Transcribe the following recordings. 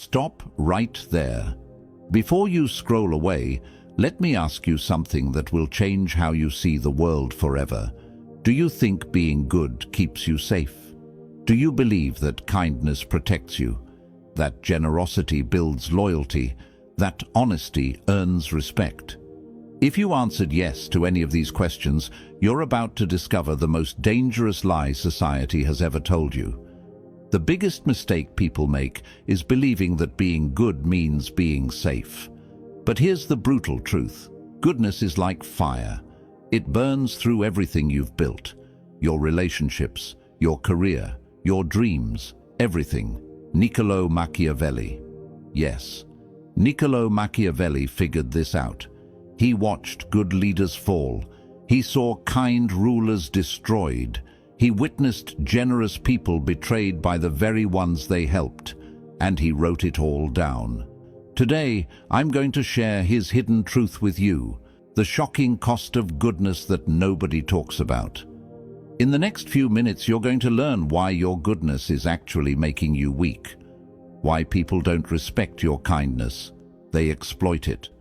Stop right there. Before you scroll away, let me ask you something that will change how you see the world forever. Do you think being good keeps you safe? Do you believe that kindness protects you, that generosity builds loyalty, that honesty earns respect? If you answered yes to any of these questions, you're about to discover the most dangerous lie society has ever told you. The biggest mistake people make is believing that being good means being safe. But here's the brutal truth. Goodness is like fire. It burns through everything you've built. Your relationships, your career, your dreams, everything. Niccolo Machiavelli. Yes, Niccolo Machiavelli figured this out. He watched good leaders fall. He saw kind rulers destroyed. He witnessed generous people betrayed by the very ones they helped. And he wrote it all down. Today, I'm going to share his hidden truth with you, the shocking cost of goodness that nobody talks about. In the next few minutes, you're going to learn why your goodness is actually making you weak, why people don't respect your kindness, they exploit it,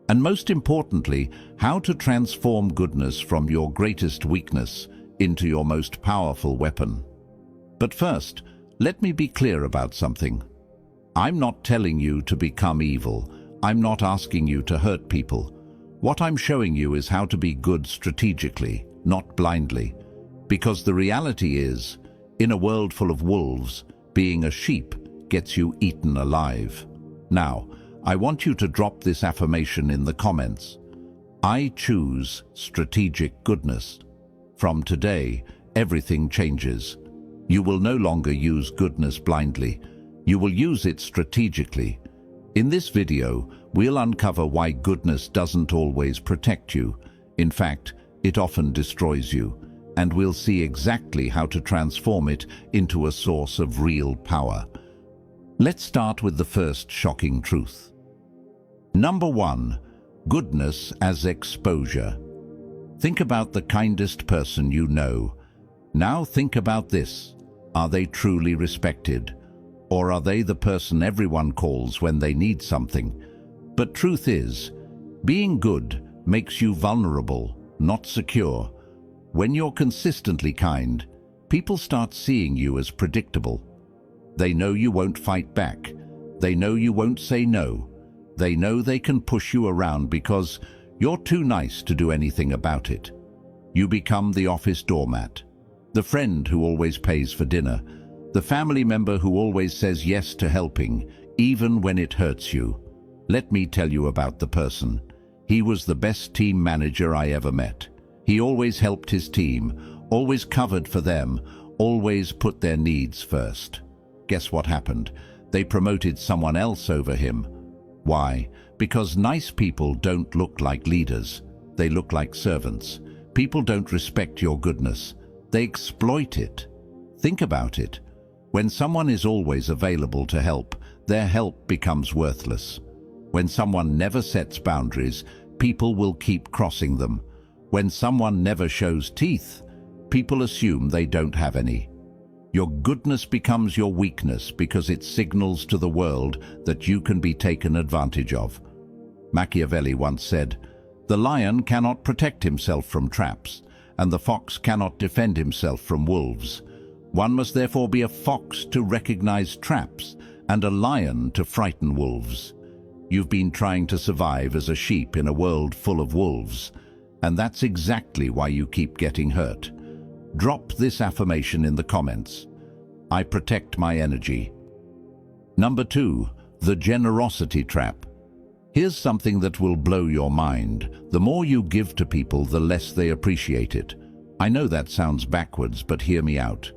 and most importantly, how to transform goodness from your greatest weakness into your most powerful weapon. But first, let me be clear about something. I'm not telling you to become evil. I'm not asking you to hurt people. What I'm showing you is how to be good strategically, not blindly. Because the reality is, in a world full of wolves, being a sheep gets you eaten alive. Now, I want you to drop this affirmation in the comments. I choose strategic goodness. From today, everything changes. You will no longer use goodness blindly. You will use it strategically. In this video, we'll uncover why goodness doesn't always protect you. In fact, it often destroys you. And we'll see exactly how to transform it into a source of real power. Let's start with the first shocking truth. Number 1, goodness as exposure. Think about the kindest person you know. Now think about this. Are they truly respected? Or are they the person everyone calls when they need something? But truth is, being good makes you vulnerable, not secure. When you're consistently kind, people start seeing you as predictable. They know you won't fight back. They know you won't say no. They know they can push you around because you're too nice to do anything about it. You become the office doormat, the friend who always pays for dinner, the family member who always says yes to helping, even when it hurts you. Let me tell you about the person. He was the best team manager I ever met. He always helped his team, always covered for them, always put their needs first. Guess what happened? They promoted someone else over him. Why? Because nice people don't look like leaders. They look like servants. People don't respect your goodness. They exploit it. Think about it. When someone is always available to help, their help becomes worthless. When someone never sets boundaries, people will keep crossing them. When someone never shows teeth, people assume they don't have any. Your goodness becomes your weakness because it signals to the world that you can be taken advantage of. Machiavelli once said, "The lion cannot protect himself from traps, and the fox cannot defend himself from wolves. One must therefore be a fox to recognize traps and a lion to frighten wolves." You've been trying to survive as a sheep in a world full of wolves. And that's exactly why you keep getting hurt. Drop this affirmation in the comments. I protect my energy. Number 2, the generosity trap. Here's something that will blow your mind. The more you give to people, the less they appreciate it. I know that sounds backwards, but hear me out.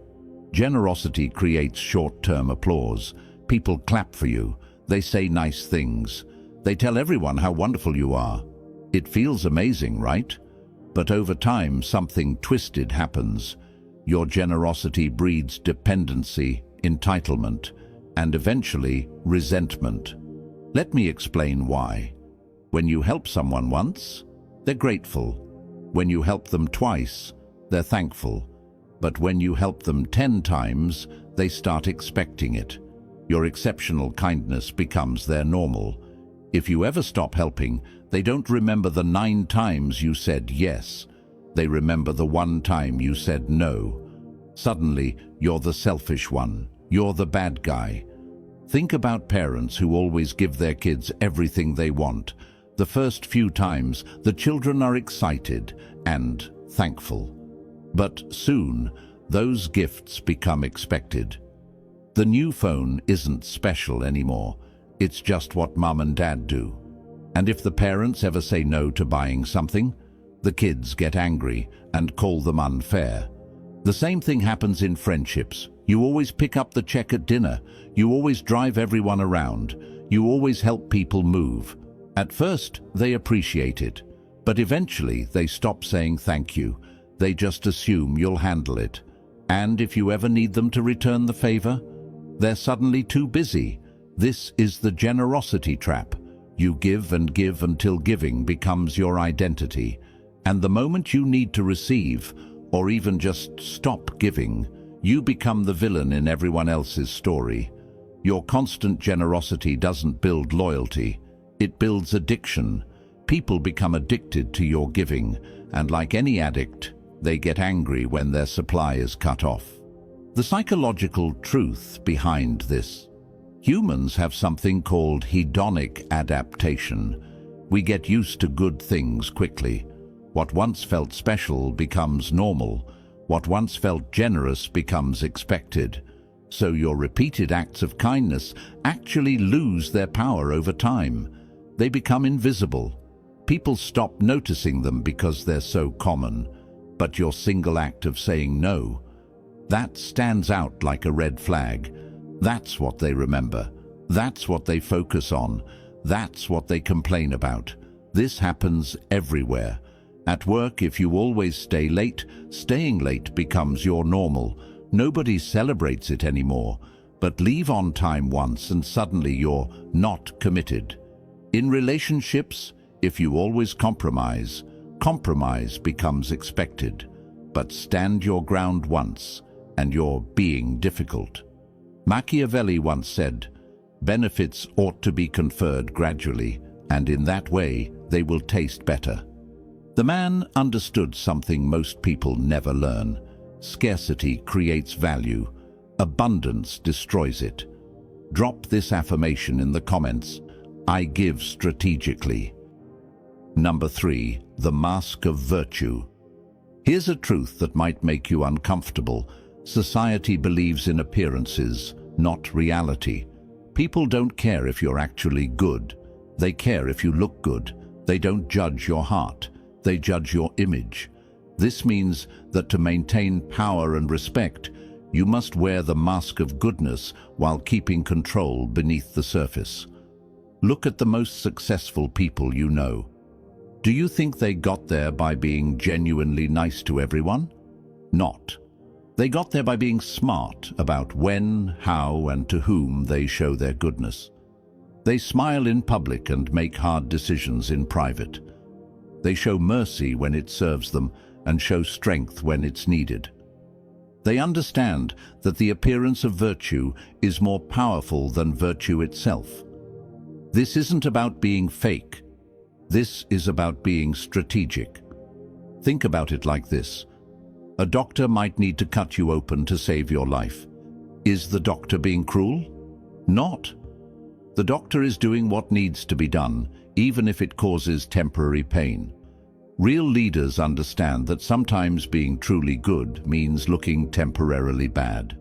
Generosity creates short-term applause. People clap for you. They say nice things. They tell everyone how wonderful you are. It feels amazing, right? But over time, something twisted happens. Your generosity breeds dependency, entitlement, and eventually resentment. Let me explain why. When you help someone once, they're grateful. When you help them twice, they're thankful. But when you help them 10 times, they start expecting it. Your exceptional kindness becomes their normal. If you ever stop helping, they don't remember the 9 times you said yes. They remember the 1 time you said no. Suddenly, you're the selfish one. You're the bad guy. Think about parents who always give their kids everything they want. The first few times, the children are excited and thankful. But soon, those gifts become expected. The new phone isn't special anymore. It's just what mum and dad do. And if the parents ever say no to buying something, the kids get angry and call them unfair. The same thing happens in friendships. You always pick up the check at dinner. You always drive everyone around. You always help people move. At first, they appreciate it, but eventually they stop saying thank you. They just assume you'll handle it. And if you ever need them to return the favor, they're suddenly too busy. This is the generosity trap. You give and give until giving becomes your identity. And the moment you need to receive, or even just stop giving, you become the villain in everyone else's story. Your constant generosity doesn't build loyalty. It builds addiction. People become addicted to your giving, and like any addict, they get angry when their supply is cut off. The psychological truth behind this. Humans have something called hedonic adaptation. We get used to good things quickly. What once felt special becomes normal. What once felt generous becomes expected. So your repeated acts of kindness actually lose their power over time. They become invisible. People stop noticing them because they're so common. But your single act of saying no, that stands out like a red flag. That's what they remember. That's what they focus on. That's what they complain about. This happens everywhere. At work, if you always stay late, staying late becomes your normal. Nobody celebrates it anymore. But leave on time once and suddenly you're not committed. In relationships, if you always compromise, compromise becomes expected. But stand your ground once, and you're being difficult. Machiavelli once said, "Benefits ought to be conferred gradually, and in that way they will taste better." The man understood something most people never learn. Scarcity creates value. Abundance destroys it. Drop this affirmation in the comments. I give strategically. Number 3, the mask of virtue. Here's a truth that might make you uncomfortable. Society believes in appearances, not reality. People don't care if you're actually good. They care if you look good. They don't judge your heart. They judge your image. This means that to maintain power and respect, you must wear the mask of goodness while keeping control beneath the surface. Look at the most successful people you know. Do you think they got there by being genuinely nice to everyone? Not. They got there by being smart about when, how, and to whom they show their goodness. They smile in public and make hard decisions in private. They show mercy when it serves them and show strength when it's needed. They understand that the appearance of virtue is more powerful than virtue itself. This isn't about being fake. This is about being strategic. Think about it like this. A doctor might need to cut you open to save your life. Is the doctor being cruel? Not. The doctor is doing what needs to be done, even if it causes temporary pain. Real leaders understand that sometimes being truly good means looking temporarily bad.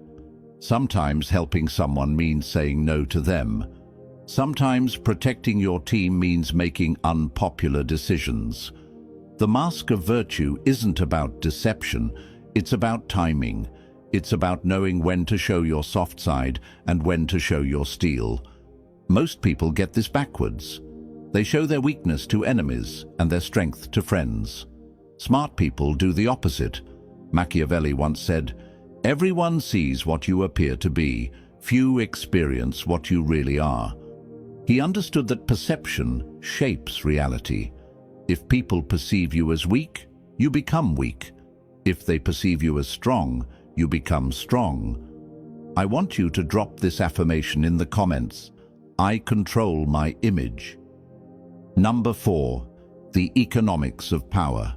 Sometimes helping someone means saying no to them. Sometimes protecting your team means making unpopular decisions. The mask of virtue isn't about deception, it's about timing. It's about knowing when to show your soft side and when to show your steel. Most people get this backwards. They show their weakness to enemies and their strength to friends. Smart people do the opposite. Machiavelli once said, "Everyone sees what you appear to be. Few experience what you really are." He understood that perception shapes reality. If people perceive you as weak, you become weak. If they perceive you as strong, you become strong. I want you to drop this affirmation in the comments. I control my image. Number 4. The economics of power.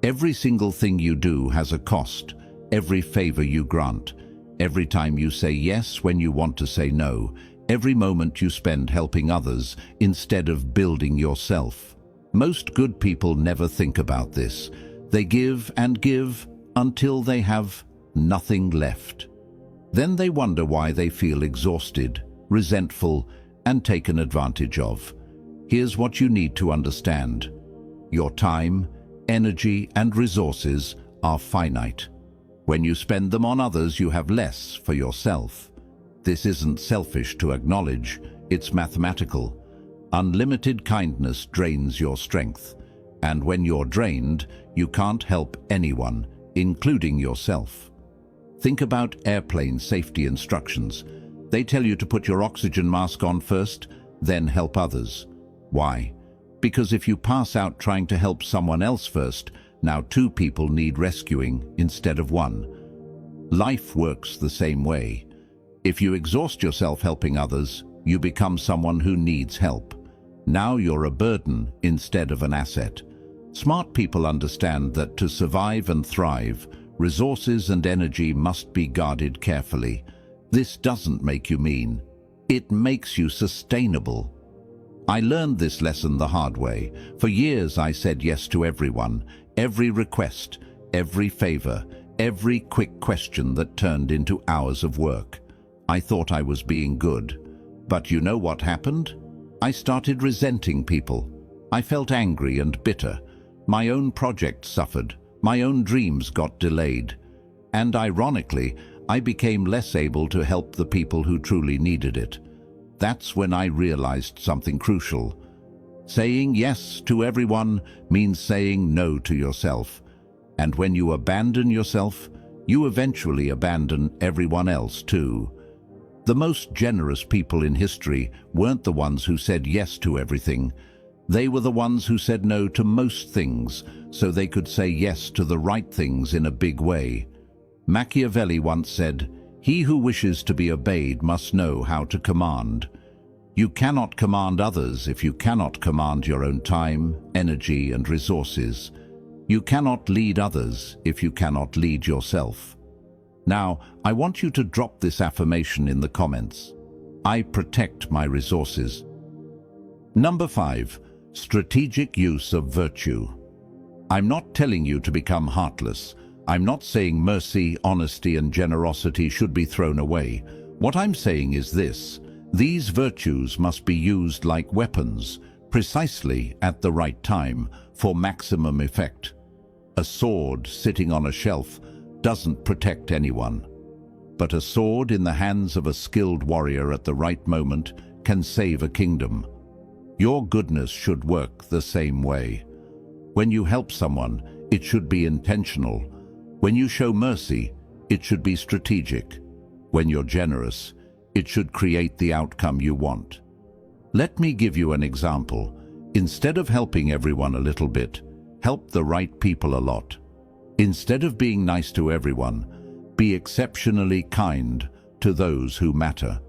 Every single thing you do has a cost. Every favor you grant, every time you say yes when you want to say no, every moment you spend helping others instead of building yourself. Most good people never think about this. They give and give until they have nothing left. Then they wonder why they feel exhausted, resentful, and taken advantage of. Here's what you need to understand. Your time, energy, and resources are finite. When you spend them on others, you have less for yourself. This isn't selfish to acknowledge, it's mathematical. Unlimited kindness drains your strength, and when you're drained, you can't help anyone, including yourself. Think about airplane safety instructions. They tell you to put your oxygen mask on first, then help others. Why? Because if you pass out trying to help someone else first, now 2 people need rescuing instead of 1. Life works the same way. If you exhaust yourself helping others, you become someone who needs help. Now you're a burden instead of an asset. Smart people understand that to survive and thrive, resources and energy must be guarded carefully. This doesn't make you mean. It makes you sustainable. I learned this lesson the hard way. For years I said yes to everyone, every request, every favor, every quick question that turned into hours of work. I thought I was being good. But you know what happened? I started resenting people. I felt angry and bitter. My own project suffered. My own dreams got delayed. And ironically, I became less able to help the people who truly needed it. That's when I realized something crucial. Saying yes to everyone means saying no to yourself. And when you abandon yourself, you eventually abandon everyone else too. The most generous people in history weren't the ones who said yes to everything. They were the ones who said no to most things, so they could say yes to the right things in a big way. Machiavelli once said, "He who wishes to be obeyed must know how to command." You cannot command others if you cannot command your own time, energy, and resources. You cannot lead others if you cannot lead yourself. Now, I want you to drop this affirmation in the comments. I protect my resources. Number 5. Strategic use of virtue. I'm not telling you to become heartless. I'm not saying mercy, honesty, and generosity should be thrown away. What I'm saying is this: these virtues must be used like weapons, precisely at the right time, for maximum effect. A sword sitting on a shelf doesn't protect anyone, but a sword in the hands of a skilled warrior at the right moment can save a kingdom. Your goodness should work the same way. When you help someone, it should be intentional. When you show mercy, it should be strategic. When you're generous, it should create the outcome you want. Let me give you an example. Instead of helping everyone a little bit, help the right people a lot. Instead of being nice to everyone, be exceptionally kind to those who matter.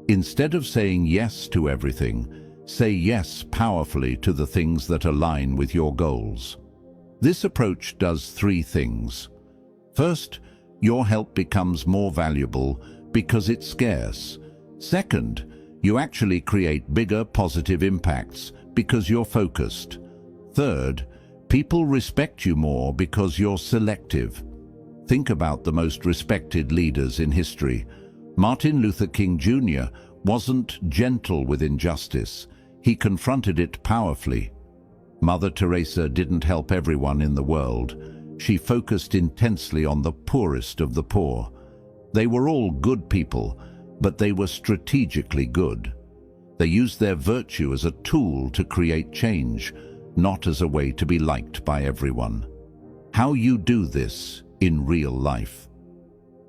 Instead of saying yes to everything, say yes powerfully to the things that align with your goals. This approach does 3 things. First, your help becomes more valuable because it's scarce. Second, you actually create bigger positive impacts because you're focused. Third, people respect you more because you're selective. Think about the most respected leaders in history. Martin Luther King Jr. wasn't gentle with injustice. He confronted it powerfully. Mother Teresa didn't help everyone in the world. She focused intensely on the poorest of the poor. They were all good people, but they were strategically good. They used their virtue as a tool to create change, not as a way to be liked by everyone. How you do this in real life.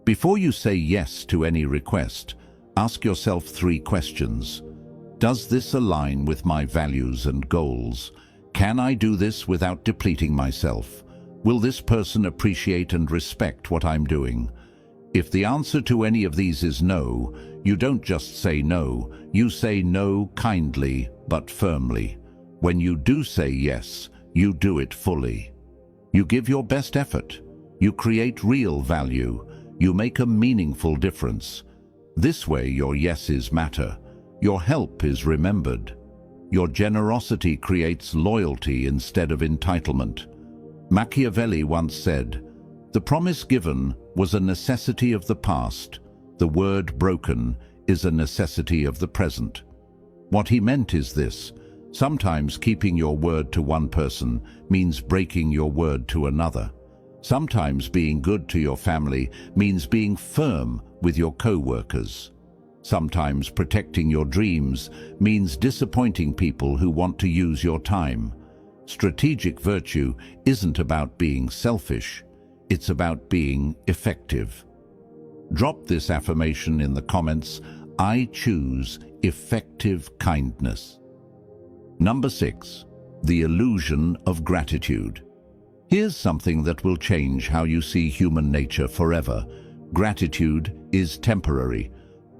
Before you say yes to any request, ask yourself 3 questions. Does this align with my values and goals? Can I do this without depleting myself? Will this person appreciate and respect what I'm doing? If the answer to any of these is no, you don't just say no, you say no kindly but firmly. When you do say yes, you do it fully. You give your best effort. You create real value. You make a meaningful difference. This way your yeses matter. Your help is remembered. Your generosity creates loyalty instead of entitlement. Machiavelli once said, "The promise given was a necessity of the past. The word broken is a necessity of the present." What he meant is this: sometimes keeping your word to one person means breaking your word to another. Sometimes being good to your family means being firm with your co-workers. Sometimes protecting your dreams means disappointing people who want to use your time. Strategic virtue isn't about being selfish, it's about being effective. Drop this affirmation in the comments: I choose effective kindness. Number 6. The illusion of gratitude. Here's something that will change how you see human nature forever. Gratitude is temporary.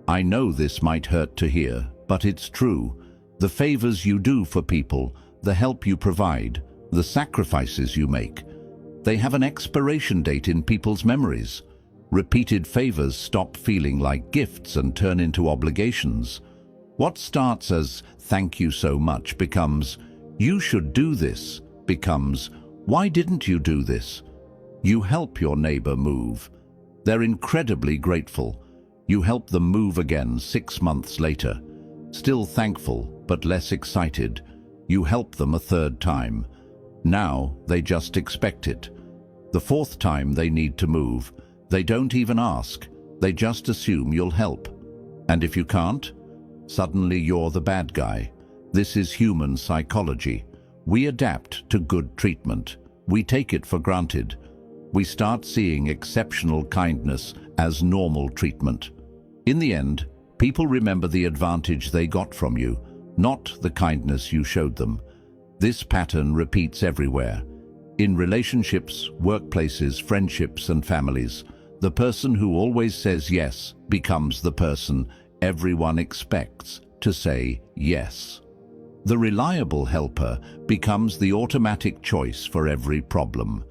I know this might hurt to hear, but it's true. The favors you do for people, the help you provide, the sacrifices you make, they have an expiration date in people's memories. Repeated favors stop feeling like gifts and turn into obligations. What starts as "thank you so much" becomes "you should do this," becomes "why didn't you do this?" You help your neighbor move. They're incredibly grateful. You help them move again 6 months later. Still thankful, but less excited. You help them a third time. Now they just expect it. The fourth time they need to move, they don't even ask. They just assume you'll help. And if you can't, suddenly you're the bad guy. This is human psychology. We adapt to good treatment. We take it for granted. We start seeing exceptional kindness as normal treatment. In the end, people remember the advantage they got from you, not the kindness you showed them. This pattern repeats everywhere. In relationships, workplaces, friendships, and families, the person who always says yes becomes the person everyone expects to say yes. The reliable helper becomes the automatic choice for every problem.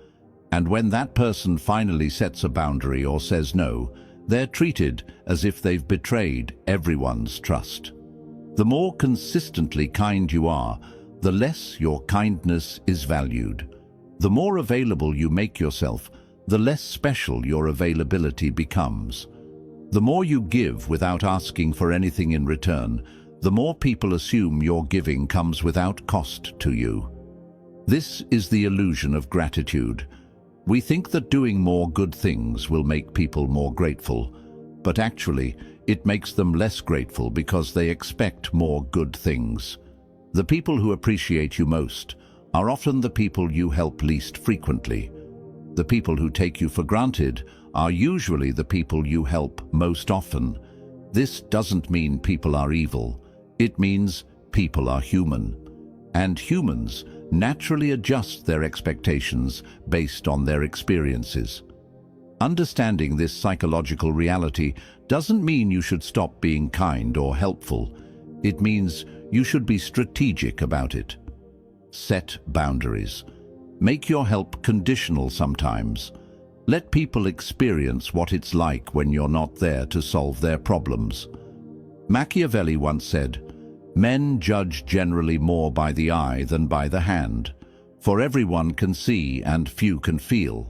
And when that person finally sets a boundary or says no, they're treated as if they've betrayed everyone's trust. The more consistently kind you are, the less your kindness is valued. The more available you make yourself, the less special your availability becomes. The more you give without asking for anything in return, the more people assume your giving comes without cost to you. This is the illusion of gratitude. We think that doing more good things will make people more grateful, but actually, it makes them less grateful because they expect more good things. The people who appreciate you most are often the people you help least frequently. The people who take you for granted are usually the people you help most often. This doesn't mean people are evil. It means people are human. And humans naturally adjust their expectations based on their experiences. Understanding this psychological reality doesn't mean you should stop being kind or helpful. It means you should be strategic about it. Set boundaries. Make your help conditional sometimes. Let people experience what it's like when you're not there to solve their problems. Machiavelli once said, "Men judge generally more by the eye than by the hand, for everyone can see and few can feel."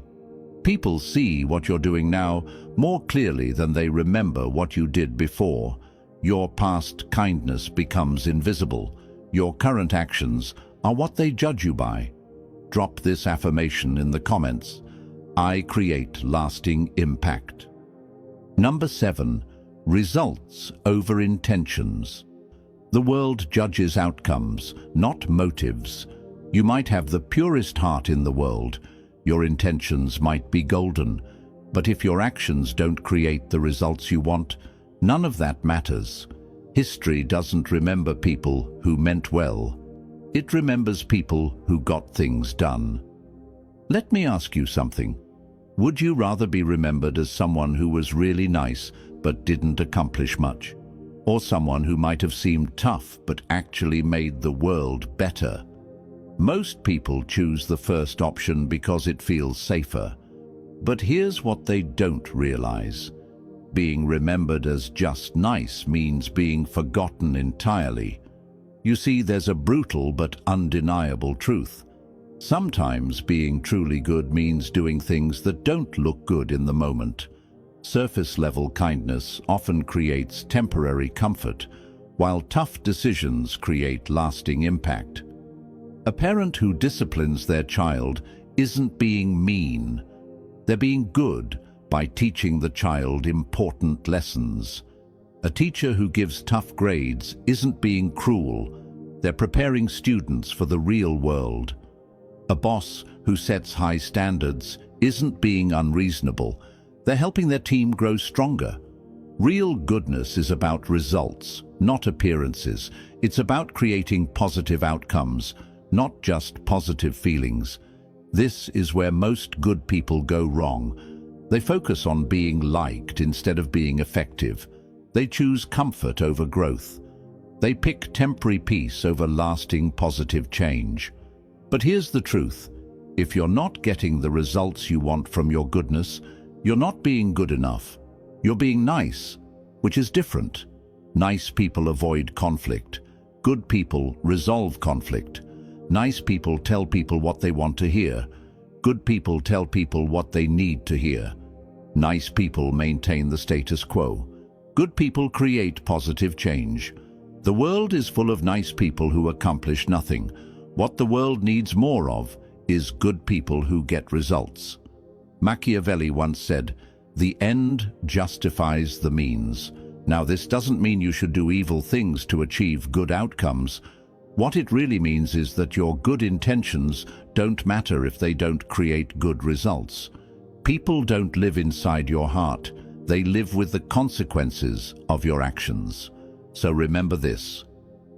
People see what you're doing now more clearly than they remember what you did before. Your past kindness becomes invisible. Your current actions are what they judge you by. Drop this affirmation in the comments. I create lasting impact. Number 7. Results over intentions. The world judges outcomes, not motives. You might have the purest heart in the world. Your intentions might be golden. But if your actions don't create the results you want, none of that matters. History doesn't remember people who meant well. It remembers people who got things done. Let me ask you something. Would you rather be remembered as someone who was really nice but didn't accomplish much? Or someone who might have seemed tough but actually made the world better? Most people choose the first option because it feels safer. But here's what they don't realize. Being remembered as just nice means being forgotten entirely. You see, there's a brutal but undeniable truth. Sometimes being truly good means doing things that don't look good in the moment. Surface-level kindness often creates temporary comfort, while tough decisions create lasting impact. A parent who disciplines their child isn't being mean. They're being good by teaching the child important lessons. A teacher who gives tough grades isn't being cruel. They're preparing students for the real world. A boss who sets high standards isn't being unreasonable. They're helping their team grow stronger. Real goodness is about results, not appearances. It's about creating positive outcomes, not just positive feelings. This is where most good people go wrong. They focus on being liked instead of being effective. They choose comfort over growth. They pick temporary peace over lasting positive change. But here's the truth. If you're not getting the results you want from your goodness, you're not being good enough. You're being nice, which is different. Nice people avoid conflict. Good people resolve conflict. Nice people tell people what they want to hear. Good people tell people what they need to hear. Nice people maintain the status quo. Good people create positive change. The world is full of nice people who accomplish nothing. What the world needs more of is good people who get results. Machiavelli once said, "The end justifies the means." Now, this doesn't mean you should do evil things to achieve good outcomes. What it really means is that your good intentions don't matter if they don't create good results. People don't live inside your heart. They live with the consequences of your actions. So remember this.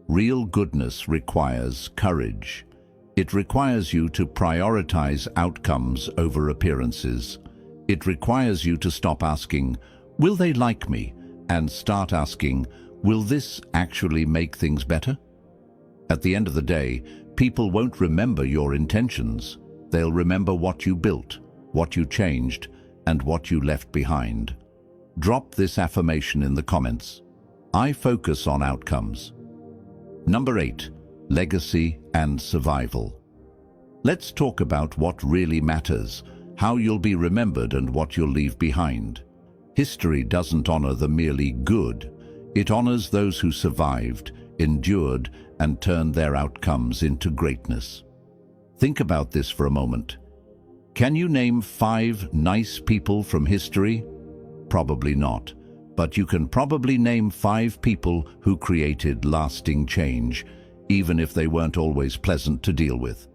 Real goodness requires courage. It requires you to prioritize outcomes over appearances. It requires you to stop asking, "Will they like me?" and start asking, "Will this actually make things better?" At the end of the day, people won't remember your intentions. They'll remember what you built, what you changed, and what you left behind. Drop this affirmation in the comments. I focus on outcomes. Number 8, legacy and survival. Let's talk about what really matters, how you'll be remembered and what you'll leave behind. History doesn't honor the merely good. It honors those who survived, endured, and turned their outcomes into greatness. Think about this for a moment. Can you name 5 nice people from history? Probably not, but you can probably name 5 people who created lasting change, even if they weren't always pleasant to deal with.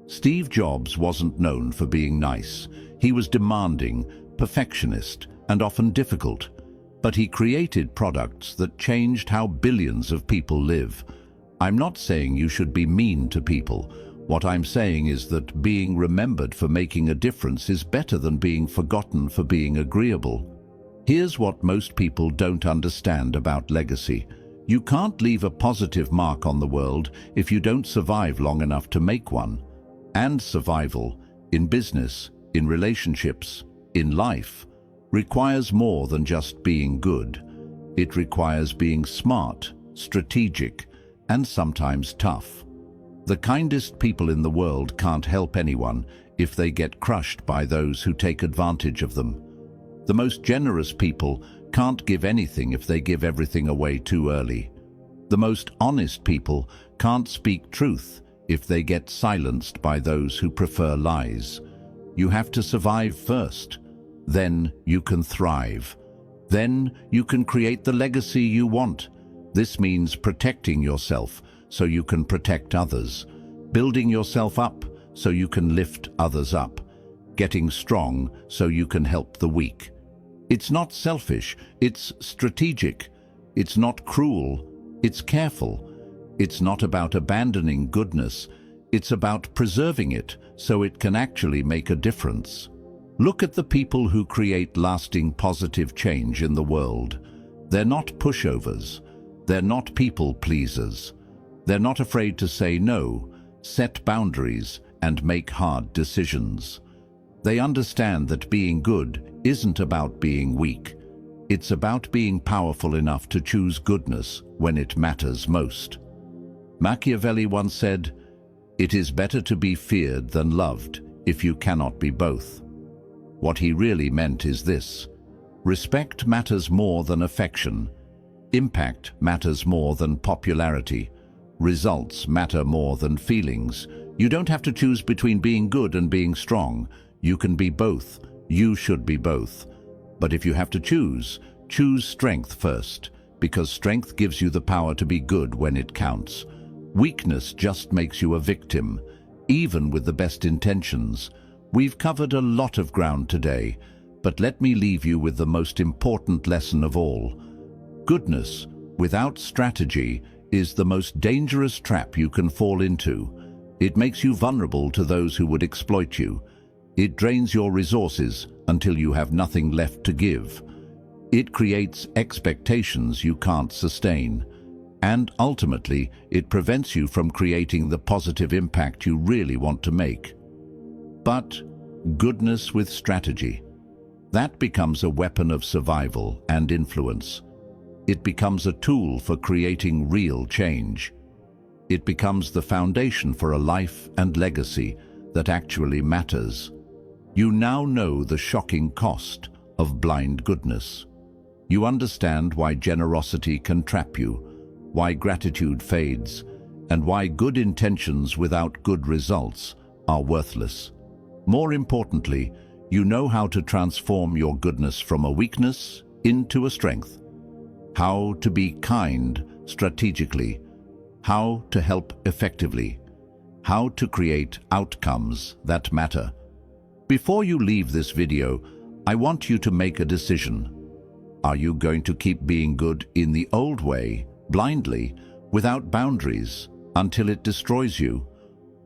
Steve Jobs wasn't known for being nice. He was demanding, perfectionist, and often difficult. But he created products that changed how billions of people live. I'm not saying you should be mean to people. What I'm saying is that being remembered for making a difference is better than being forgotten for being agreeable. Here's what most people don't understand about legacy. You can't leave a positive mark on the world if you don't survive long enough to make one. And survival, in business, in relationships, in life, requires more than just being good. It requires being smart, strategic, and sometimes tough. The kindest people in the world can't help anyone if they get crushed by those who take advantage of them. The most generous people can't give anything if they give everything away too early. The most honest people can't speak truth if they get silenced by those who prefer lies. You have to survive first. Then you can thrive. Then you can create the legacy you want. This means protecting yourself so you can protect others, building yourself up so you can lift others up, getting strong so you can help the weak. It's not selfish, it's strategic. It's not cruel, it's careful. It's not about abandoning goodness, it's about preserving it so it can actually make a difference. Look at the people who create lasting positive change in the world. They're not pushovers. They're not people pleasers. They're not afraid to say no, set boundaries, and make hard decisions. They understand that being good isn't about being weak. It's about being powerful enough to choose goodness when it matters most. Machiavelli once said, "It is better to be feared than loved if you cannot be both." What he really meant is this: respect matters more than affection. Impact matters more than popularity. Results matter more than feelings. You don't have to choose between being good and being strong. You can be both. You should be both. But if you have to choose strength first, because strength gives you the power to be good when it counts. Weakness just makes you a victim, even with the best intentions. We've covered a lot of ground today, but let me leave you with the most important lesson of all. Goodness, without strategy, is the most dangerous trap you can fall into. It makes you vulnerable to those who would exploit you. It drains your resources until you have nothing left to give. It creates expectations you can't sustain. And ultimately, it prevents you from creating the positive impact you really want to make. But goodness with strategy, that becomes a weapon of survival and influence. It becomes a tool for creating real change. It becomes the foundation for a life and legacy that actually matters. You now know the shocking cost of blind goodness. You understand why generosity can trap you, why gratitude fades, and why good intentions without good results are worthless. More importantly, you know how to transform your goodness from a weakness into a strength. How to be kind strategically, how to help effectively, how to create outcomes that matter. Before you leave this video, I want you to make a decision. Are you going to keep being good in the old way, blindly, without boundaries, until it destroys you?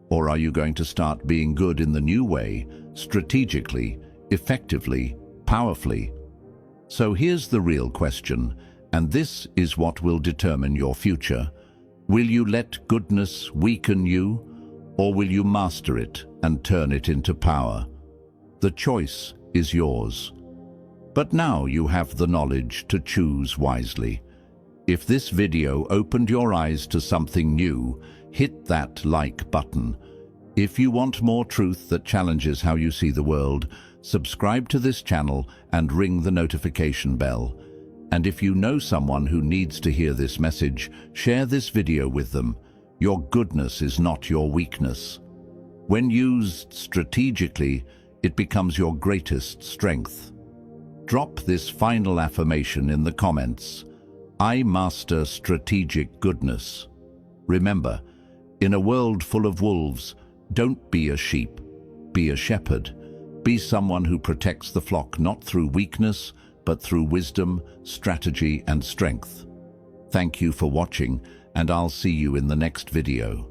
Or are you going to start being good in the new way, strategically, effectively, powerfully? So here's the real question, and this is what will determine your future. Will you let goodness weaken you, or will you master it and turn it into power? The choice is yours. But now you have the knowledge to choose wisely. If this video opened your eyes to something new, hit that like button. If you want more truth that challenges how you see the world, subscribe to this channel and ring the notification bell. And if you know someone who needs to hear this message, share this video with them. Your goodness is not your weakness. When used strategically, it becomes your greatest strength. Drop this final affirmation in the comments. I master strategic goodness. Remember, in a world full of wolves, don't be a sheep, be a shepherd. Be someone who protects the flock not through weakness, but through wisdom, strategy, and strength. Thank you for watching, and I'll see you in the next video.